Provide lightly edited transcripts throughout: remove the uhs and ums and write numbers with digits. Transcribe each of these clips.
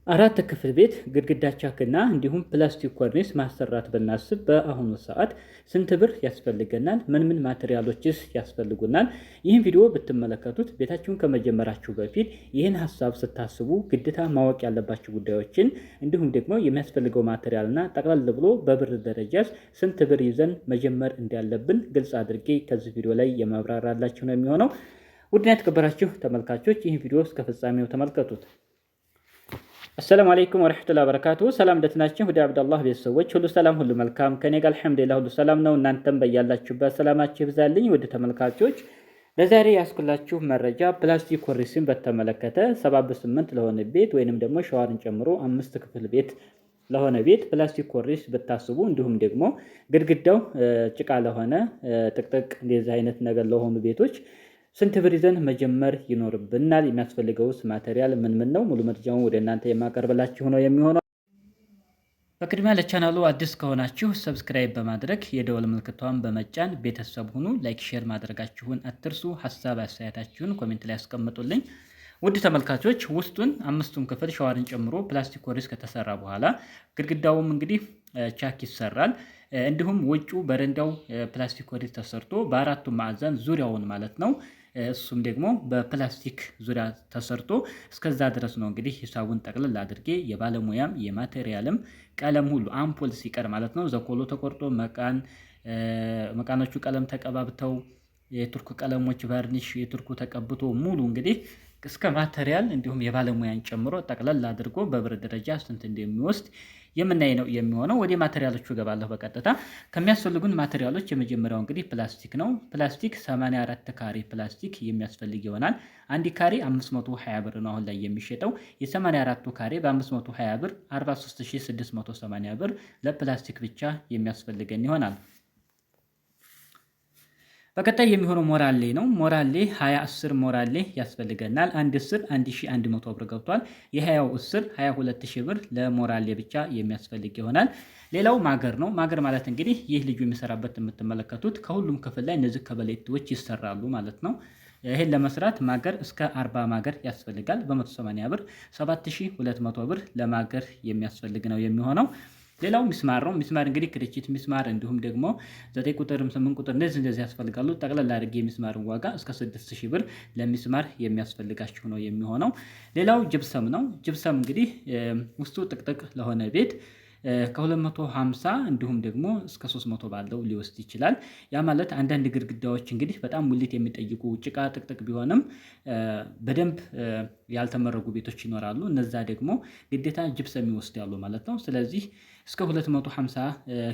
አራት ክፍል ቤት ግድግዳ ቻክና እንዲሁም ፕላስቲክ ኮርኒስ ማሰራት ብናስብ በአሁኑ ሰዓት ስንት ብር ያስፈልገናል? ምን ማቴሪያሎችስ ያስፈልጉናል? ይህን ቪዲዮ ብትመለከቱት ቤታችሁን ከመጀመራችሁ በፊት ይህን ሀሳብ ስታስቡ ግዴታ ማወቅ ያለባችሁ ጉዳዮችን እንዲሁም ደግሞ የሚያስፈልገው ማቴሪያልና ጠቅላላ ብሎ በብር ደረጃስ ስንት ብር ይዘን መጀመር እንዳለብን ግልጽ አድርጌ ከዚህ ቪዲዮ ላይ የማብራራላችሁ ነው የሚሆነው። ውድና የተከበራችሁ ተመልካቾች ይህን ቪዲዮ እስከ ፍጻሜው ተመልከቱት። አሰላሙ አለይኩም ወራህመቱላሂ ወበረካቱ። ሰላም እንደት ናችሁ? ወዲ አብዱላህ ቤተሰቦች ሁሉ ሰላም ሁሉ መልካም ከኔ ጋር አልሐምዱሊላህ ሁሉ ሰላም ነው። እናንተም በያላችሁበት ሰላማችሁ ይብዛልኝ። ውድ ተመልካቾች ለዛሬ ያስኩላችሁ መረጃ ፕላስቲክ ኮርኒስን በተመለከተ 78 ለሆነ ቤት ወይንም ደግሞ ሻወርን ጨምሮ 5 ክፍል ቤት ለሆነ ቤት ፕላስቲክ ኮርኒስ ብታስቡ እንዲሁም ደግሞ ግድግዳው ጭቃ ለሆነ ጥቅጥቅ እንደዚህ አይነት ነገር ለሆኑ ቤቶች ስንት ብር ይዘን መጀመር ይኖርብናል? የሚያስፈልገውስ ማቴሪያል ምን ነው? ሙሉ መረጃውን ወደ እናንተ የማቀርብላችሁ ነው የሚሆነው። በቅድሚያ ለቻናሉ አዲስ ከሆናችሁ ሰብስክራይብ በማድረግ የደወል ምልክቷን በመጫን ቤተሰብ ሁኑ። ላይክ፣ ሼር ማድረጋችሁን አትርሱ። ሀሳብ አስተያየታችሁን ኮሜንት ላይ ያስቀምጡልኝ። ውድ ተመልካቾች ውስጡን አምስቱን ክፍል ሻወርን ጨምሮ ፕላስቲክ ኮርኒስ ከተሰራ በኋላ ግድግዳውም እንግዲህ ቻክ ይሰራል። እንዲሁም ውጩ በረንዳው ፕላስቲክ ኮርኒስ ተሰርቶ በአራቱ ማዕዘን ዙሪያውን ማለት ነው እሱም ደግሞ በፕላስቲክ ዙሪያ ተሰርቶ እስከዛ ድረስ ነው እንግዲህ ሂሳቡን ጠቅልል አድርጌ የባለሙያም የማቴሪያልም ቀለም ሁሉ አምፖል ሲቀር ማለት ነው ዘኮሎ ተቆርጦ መቃኖቹ ቀለም ተቀባብተው የቱርክ ቀለሞች ቫርኒሽ የቱርኩ ተቀብቶ ሙሉ እንግዲህ እስከ ማቴሪያል እንዲሁም የባለሙያን ጨምሮ ጠቅለል አድርጎ በብር ደረጃ ስንት እንደሚወስድ የምናይ ነው የሚሆነው። ወደ ማቴሪያሎቹ ገባለሁ በቀጥታ። ከሚያስፈልጉን ማቴሪያሎች የመጀመሪያው እንግዲህ ፕላስቲክ ነው። ፕላስቲክ 84 ካሬ ፕላስቲክ የሚያስፈልግ ይሆናል። አንድ ካሬ 520 ብር ነው አሁን ላይ የሚሸጠው። የ84ቱ ካሬ በ520 ብር 43680 ብር ለፕላስቲክ ብቻ የሚያስፈልገን ይሆናል። በቀጣይ የሚሆነው ሞራሌ ነው። ሞራሌ 20 ሞራሌ ያስፈልገናል። አንድ እስር 1100 ብር ገብቷል። የ20ው እስር 22000 ብር ለሞራሌ ብቻ የሚያስፈልግ ይሆናል። ሌላው ማገር ነው። ማገር ማለት እንግዲህ ይህ ልጁ የሚሰራበት የምትመለከቱት ከሁሉም ክፍል ላይ እነዚህ ከበሌቶች ይሰራሉ ማለት ነው። ይሄን ለመስራት ማገር እስከ 40 ማገር ያስፈልጋል። በ180 ብር 7200 ብር ለማገር የሚያስፈልግ ነው የሚሆነው። ሌላው ሚስማር ነው። ሚስማር እንግዲህ ክርችት ሚስማር እንዲሁም ደግሞ 9 ቁጥርም 8 ቁጥር እንደዚህ ያስፈልጋሉ። ጠቅላላ አድርጌ የሚስማርን ዋጋ እስከ 6000 ብር ለሚስማር የሚያስፈልጋችሁ ነው የሚሆነው። ሌላው ጅብሰም ነው። ጅብሰም እንግዲህ ውስጡ ጥቅጥቅ ለሆነ ቤት ከ250 እንዲሁም ደግሞ እስከ 300 ባለው ሊወስድ ይችላል። ያ ማለት አንዳንድ ግድግዳዎች እንግዲህ በጣም ሙሊት የሚጠይቁ ጭቃ ጥቅጥቅ ቢሆንም በደንብ ያልተመረጉ ቤቶች ይኖራሉ። እነዛ ደግሞ ግዴታ ጅብሰም ይወስዳሉ ማለት ነው። ስለዚህ እስከ 250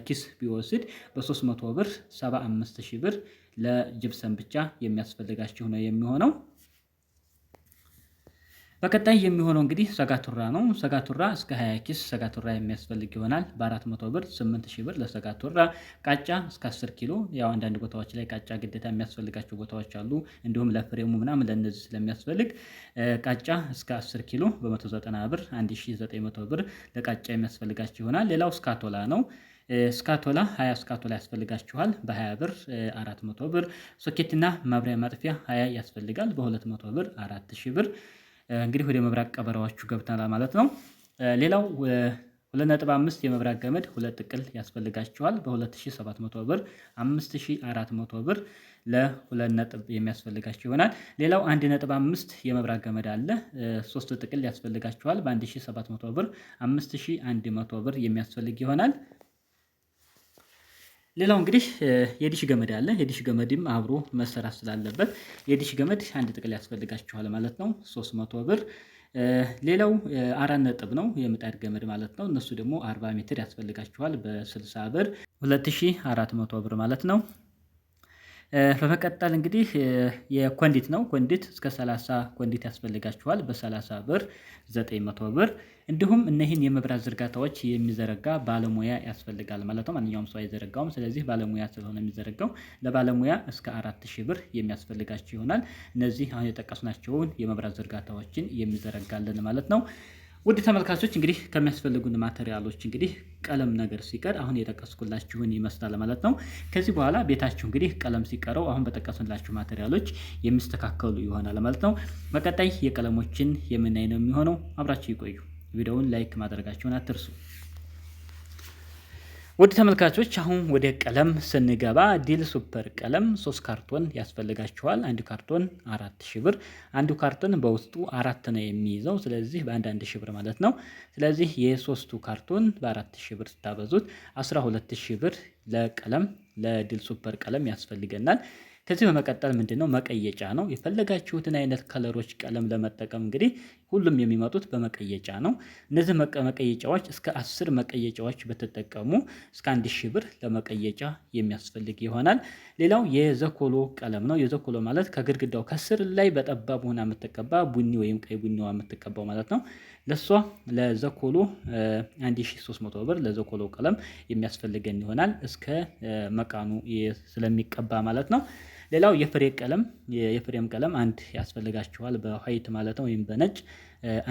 ኪስ ቢወስድ በ300 ብር 75000 ብር ለጅብሰም ብቻ የሚያስፈልጋችሁ ነው የሚሆነው። በቀጣይ የሚሆነው እንግዲህ ሰጋቱራ ነው። ሰጋቱራ እስከ 20 ኪስ ሰጋቱራ የሚያስፈልግ ይሆናል። በ400 ብር 8000 ብር ለሰጋቱራ። ቃጫ እስከ 10 ኪሎ ያው አንዳንድ ቦታዎች ላይ ቃጫ ግዴታ የሚያስፈልጋቸው ቦታዎች አሉ። እንዲሁም ለፍሬሙ ምናምን ለነዚህ ስለሚያስፈልግ ቃጫ እስከ 10 ኪሎ በ190 ብር 1900 ብር ለቃጫ የሚያስፈልጋቸው ይሆናል። ሌላው ስካቶላ ነው። ስካቶላ 20 ስካቶላ ያስፈልጋችኋል በ20 ብር 400 ብር። ሶኬትና ማብሪያ ማጥፊያ 20 ያስፈልጋል በ200 ብር 4000 ብር። እንግዲህ ወደ መብራት ቀበራዎቹ ገብተናል ማለት ነው። ሌላው 2.5 የመብራት ገመድ 2 ጥቅል ያስፈልጋችኋል በ2700 ብር 5400 ብር ለ2 ነጥብ የሚያስፈልጋችሁ ይሆናል። ሌላው 1.5 የመብራት ገመድ አለ 3 ጥቅል ያስፈልጋችኋል በ1700 ብር 5100 ብር የሚያስፈልግ ይሆናል። ሌላው እንግዲህ የዲሽ ገመድ አለ። የዲሽ ገመድም አብሮ መሰራት ስላለበት የዲሽ ገመድ 1 ጥቅል ያስፈልጋችኋል ማለት ነው 300 ብር። ሌላው 4 ነጥብ ነው የምጣድ ገመድ ማለት ነው። እነሱ ደግሞ 40 ሜትር ያስፈልጋችኋል በ60 ብር 2400 ብር ማለት ነው። በመቀጠል እንግዲህ የኮንዲት ነው። ኮንዲት እስከ 30 ኮንዲት ያስፈልጋችኋል በ30 ብር 900 ብር። እንዲሁም እነዚህን የመብራት ዝርጋታዎች የሚዘረጋ ባለሙያ ያስፈልጋል ማለት ነው። ማንኛውም ሰው አይዘረጋውም። ስለዚህ ባለሙያ ስለሆነ የሚዘረጋው ለባለሙያ እስከ 4000 ብር የሚያስፈልጋችሁ ይሆናል። እነዚህ አሁን የጠቀስናቸውን የመብራት ዝርጋታዎችን የሚዘረጋልን ማለት ነው። ውድ ተመልካቾች እንግዲህ ከሚያስፈልጉን ማቴሪያሎች እንግዲህ ቀለም ነገር ሲቀር አሁን የጠቀስኩላችሁን ይመስላል ማለት ነው። ከዚህ በኋላ ቤታችሁ እንግዲህ ቀለም ሲቀረው አሁን በጠቀስኩላችሁ ማቴሪያሎች የሚስተካከሉ ይሆናል ማለት ነው። በቀጣይ የቀለሞችን የምናይ ነው የሚሆነው። አብራችሁ ይቆዩ። ቪዲዮውን ላይክ ማድረጋችሁን አትርሱ። ውድ ተመልካቾች አሁን ወደ ቀለም ስንገባ ዲል ሱፐር ቀለም 3 ካርቶን ያስፈልጋችኋል። አንድ ካርቶን 4000 ብር። አንዱ ካርቶን በውስጡ 4 ነው የሚይዘው። ስለዚህ በአንድ 1000 ብር ማለት ነው። ስለዚህ የሶስቱ ካርቶን በ4000 ብር ስታበዙት 12000 ብር ለቀለም ለዲል ሱፐር ቀለም ያስፈልገናል። ከዚህ በመቀጠል ምንድነው መቀየጫ ነው። የፈለጋችሁትን አይነት ከለሮች ቀለም ለመጠቀም እንግዲህ ሁሉም የሚመጡት በመቀየጫ ነው። እነዚህ መቀየጫዎች እስከ 10 መቀየጫዎች በተጠቀሙ እስከ 1000 ብር ለመቀየጫ የሚያስፈልግ ይሆናል። ሌላው የዘኮሎ ቀለም ነው። የዘኮሎ ማለት ከግድግዳው ከስር ላይ በጠባብ ሆና የምትቀባ ቡኒ ወይም ቀይ ቡኒዋ የምትቀባው ማለት ነው። ለሷ ለዘኮሎ 1300 ብር ለዘኮሎ ቀለም የሚያስፈልገን ይሆናል እስከ መቃኑ ስለሚቀባ ማለት ነው። ሌላው የፍሬም ቀለም አንድ ያስፈልጋችኋል በዋይት ማለት ነው ወይም በነጭ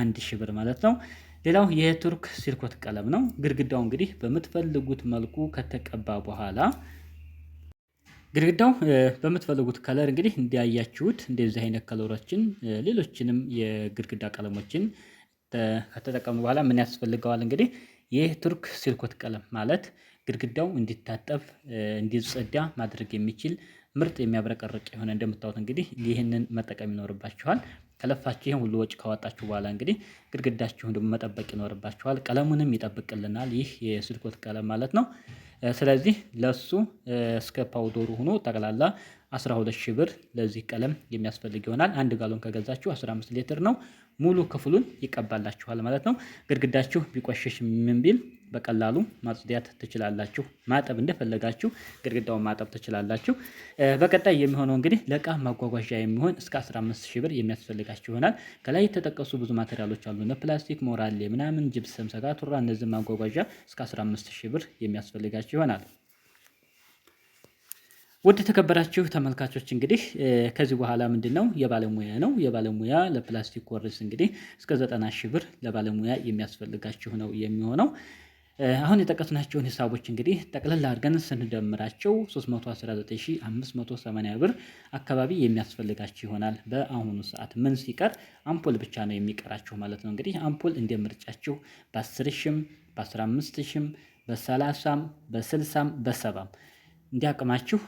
1000 ብር ማለት ነው። ሌላው የቱርክ ሲርኮት ቀለም ነው። ግድግዳው እንግዲህ በምትፈልጉት መልኩ ከተቀባ በኋላ ግድግዳው በምትፈልጉት ከለር እንግዲህ እንዲያያችሁት እንደዚህ አይነት ከለሮችን ሌሎችንም የግድግዳ ቀለሞችን ከተጠቀሙ በኋላ ምን ያስፈልገዋል እንግዲህ የቱርክ ሲርኮት ቀለም ማለት ግድግዳው እንዲታጠብ እንዲጸዳ ማድረግ የሚችል ምርጥ የሚያብረቀርቅ የሆነ እንደምታዩት እንግዲህ ይህንን መጠቀም ይኖርባችኋል። ከለፋችሁ ይሄን ሁሉ ወጪ ካወጣችሁ በኋላ እንግዲህ ግድግዳችሁን ደግሞ መጠበቅ ይኖርባችኋል። ቀለሙንም ይጠብቅልናል ይህ የሲርኮት ቀለም ማለት ነው። ስለዚህ ለሱ እስከ ፓውደሩ ሆኖ ጠቅላላ 12000 ብር ለዚህ ቀለም የሚያስፈልግ ይሆናል። 1 ጋሎን ከገዛችሁ 15 ሊትር ነው። ሙሉ ክፍሉን ይቀባላችኋል ማለት ነው። ግድግዳችሁ ቢቆሽሽ ምን ቢል በቀላሉ ማጽዳት ትችላላችሁ። ማጠብ እንደፈለጋችሁ ግድግዳውን ማጠብ ትችላላችሁ። በቀጣይ የሚሆነው እንግዲህ ለእቃ ማጓጓዣ የሚሆን እስከ 15000 ብር የሚያስፈልጋችሁ ይሆናል። ከላይ የተጠቀሱ ብዙ ማቴሪያሎች አሉ። ፕላስቲክ፣ ሞራሌ ምናምን፣ ጅብሰም፣ ሰጋቱራ እነዚህ ማጓጓዣ እስከ 15000 ብር የሚያስፈልጋችሁ ይሆናል። ውድ ተከበራችሁ ተመልካቾች እንግዲህ ከዚህ በኋላ ምንድነው የባለሙያ ነው። የባለሙያ ለፕላስቲክ ኮርስ እንግዲህ እስከ 90000 ብር ለባለሙያ የሚያስፈልጋችሁ ነው የሚሆነው። አሁን የጠቀስናቸውን ሂሳቦች እንግዲህ ጠቅለል አድርገን ስንደምራቸው 319580 ብር አካባቢ የሚያስፈልጋችሁ ይሆናል። በአሁኑ ሰዓት ምን ሲቀር አምፖል ብቻ ነው የሚቀራችሁ ማለት ነው። እንግዲህ አምፖል እንደምርጫችሁ በ10ሺም በ15ሺም በ30ም በ60ም በ70ም እንዲያቅማችሁ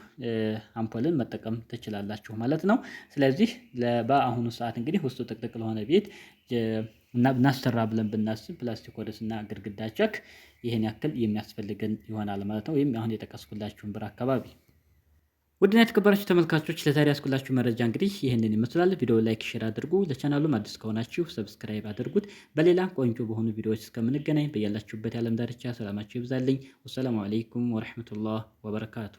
አምፖልን መጠቀም ትችላላችሁ ማለት ነው። ስለዚህ በአሁኑ ሰዓት እንግዲህ ውስጡ ጥቅጥቅ ለሆነ ቤት እናሰራ ብለን ብናስብ ፕላስቲክ ኮርኒስና ግድግዳ ቸክ ይሄን ያክል የሚያስፈልገን ይሆናል ማለት ነው። ወይም አሁን የጠቀስኩላችሁን ብር አካባቢ። ውድና የተከበራችሁ ተመልካቾች ለዛሬ ያስኩላችሁ መረጃ እንግዲህ ይህንን ይመስላል። ቪዲዮ ላይክ፣ ሼር አድርጉ። ለቻናሉም አዲስ ከሆናችሁ ሰብስክራይብ አድርጉት። በሌላ ቆንጆ በሆኑ ቪዲዮዎች እስከምንገናኝ በያላችሁበት የዓለም ዳርቻ ሰላማችሁ ይብዛልኝ። ወሰላሙ አለይኩም ወረህመቱላህ ወበረካቱ።